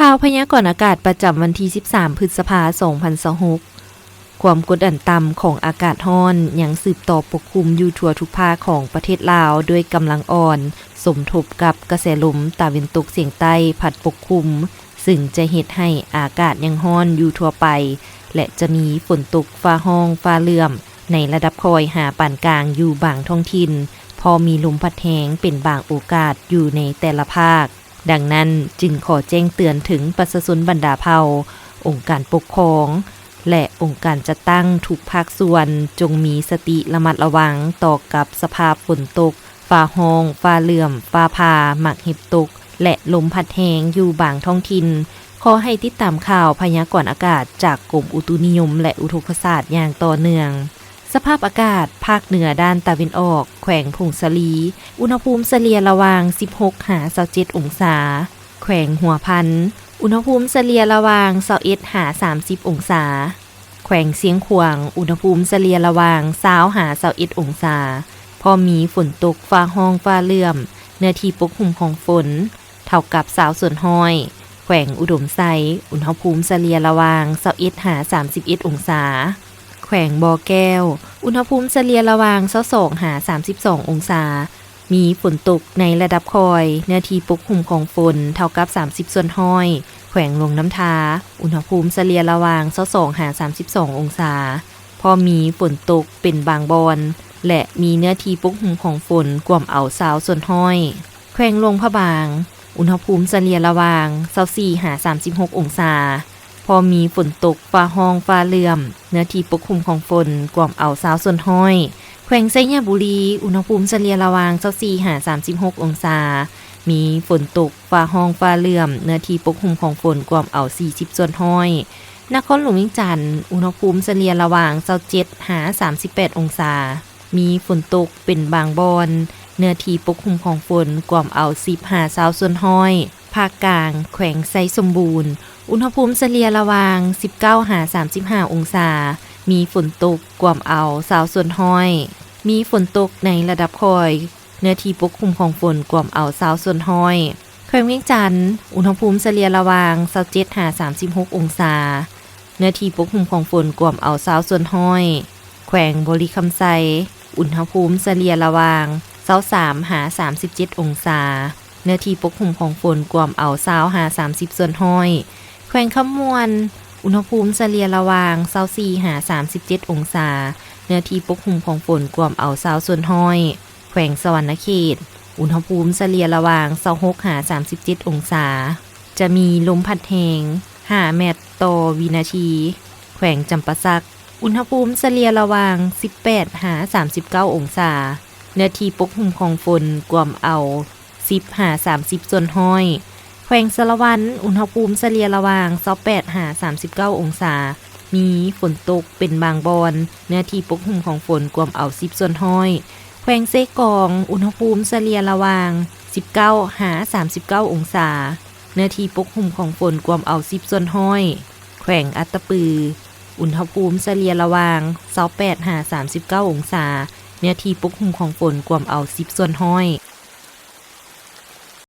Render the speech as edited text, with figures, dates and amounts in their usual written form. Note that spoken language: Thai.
ข่าวพยากรณ์อากาศประจำวันที่ 13 พฤษภาคม 2026 ความกดดันต่ำของอากาศร้อนยังสืบต่อปกคลุมอยู่ทั่วทุกภาคของประเทศลาวด้วยกำลังอ่อนสมทบกับกระแสลมตะวันตกเฉียงใต้พัดปกคลุมซึ่งจะเฮ็ดให้อากาศยังร้อนอยู่ทั่วไปและจะมีฝนตกฟ้าร้องฟ้าเหลื่อมในระดับคอยหาปานกลางอยู่บางท้องถิ่นพอมีลมพัดแรงเป็นบางโอกาสอยู่ในแต่ละภาคดังนั้นจึงขอแจ้งเตือนถึงประชาชนบรรดาเผ่าองค์การปกครองและองค์การจัดตั้งทุกภาคส่วนจงมีสติระมัดระวังต่อกับสภาพฝนตกฟ้าร้องฟ้าเหลื่อมฟ้าผ่าหมักเห็บตกและลมพัดแรงอยู่บางท้องถิ่นขอให้ติดตามข่าวพยากรณ์อากาศจากกรมอุตุนิยมและอุทกศาสตร์อย่างต่อเนื่องสภาพอากาศภาคเหนือด้านตะวันออกแขวงพงศลีอุณหภูมิเฉลี่ยระหว่าง16 27 องศาแขวงหัวพันอุณหภูมิเฉลี่ยระหว่าง21 30 องศาแขวงเสียงขวางอุณหภูมิเฉลี่ยระหว่าง20 21 องศาพอมีฝนตกฟ้าร้องฟ้าเหลื่อมเนื้อที่ปกคลุมของฝนเท่ากับ20ส่วนห้อยแขวงอุดมไซอุณหภูมิเฉลี่ยระหว่าง21 31 องศาแขวงบ่อแก้วอุณหภูมิเฉลี่ยระหว่าง22 32 องศามีฝนตกในระดับคอยเนื้อที่ปกคลุมของฝนเท่ากับ30ส่วนห้อยแขวงลงน้ำทาอุณหภูมิเฉลี่ยระหว่าง22 32 องศาพอมีฝนตกเป็นบางบอนและมีเนื้อที่ปกคลุมของฝนกว่าเอา20ส่วนห้อยแขวงลงพะบางอุณหภูมิเฉลี่ยระหว่าง24 36 องศาพอมีฝนตกฟ้าร้องฟ้าเหลื่อมเนื้อที่ปกคลุมของฝนกว่าเอา20ส่วนห้อยแขวงไชยบุรีอุณหภูมิเฉลี่ยระหว่าง24 36 องศามีฝนตกฟ้าร้องฟ้าเหลื่อมเนื้อที่ปกคลุมของฝนกว่าเอา40ส่วนห้อยนครหลวงเวียงจันทน์อุณหภูมิเฉลี่ยระหว่าง27 38 องศามีฝนตกเป็นบางบอนเนื้อที่ปกคลุมของฝนกว่าเอา15 20ส่วนห้อยภาคกลางแขวงไซสมบูรณ์อุณหภูมิเฉลี่ยระหว่าง19 35 องศามีฝนตกกว่าเอา20ส่วนห้อยมีฝนตกในระดับคอยเนื้อที่ปกคลุมของฝนกว่าเอา20ส่วนห้อยแขวงเวียงจันทน์อุณหภูมิเฉลี่ยระหว่าง27 36 องศาเนื้อที่ปกคลุมของฝนกว่าเอา20ส่วนห้อยแขวงบริคำไซอุณหภูมิเฉลี่ยระหว่าง23 37 องศาเนื้อที่ปกคลุมของฝนกว่าเอา20 30ส่วนห้อยแขวงคำมวนอุณหภูมิเฉลี่ยระหว่าง24 37 องศาเนื้อที่ปกคลุมของฝนกว่าเอา20ส่วนห้อยแขวงสวรรณเขตอุณหภูมิเฉลี่ยระหว่าง26 37 องศาจะมีลมพัดแรง5 เมตรต่อวินาทีแขวงจำปาสักอุณหภูมิเฉลี่ยระหว่าง18 39 องศาเนื้อที่ปกคลุมของฝนกว่าเอา10 30ส่วนห้อยแขวงสะละวันอุณหภูมิเฉลี่ยระหว่าง28 39 องศามีฝนตกเป็นบางบอนเนื้อที่ปกคลุมของฝนกว่าเอา10ส่วนห้อยแขวงเซกองอุณหภูมิเฉลี่ยระหว่าง19 39 องศาเนื้อที่ปกคลุมของฝนกว่าเอา10ส่วนห้อยแขวงอัตตปืออุณหภูมิเฉลี่ยระหว่าง28 39 องศาเนื้อที่ปกคลุมของฝนกว่าเอา10ส่วนห้อย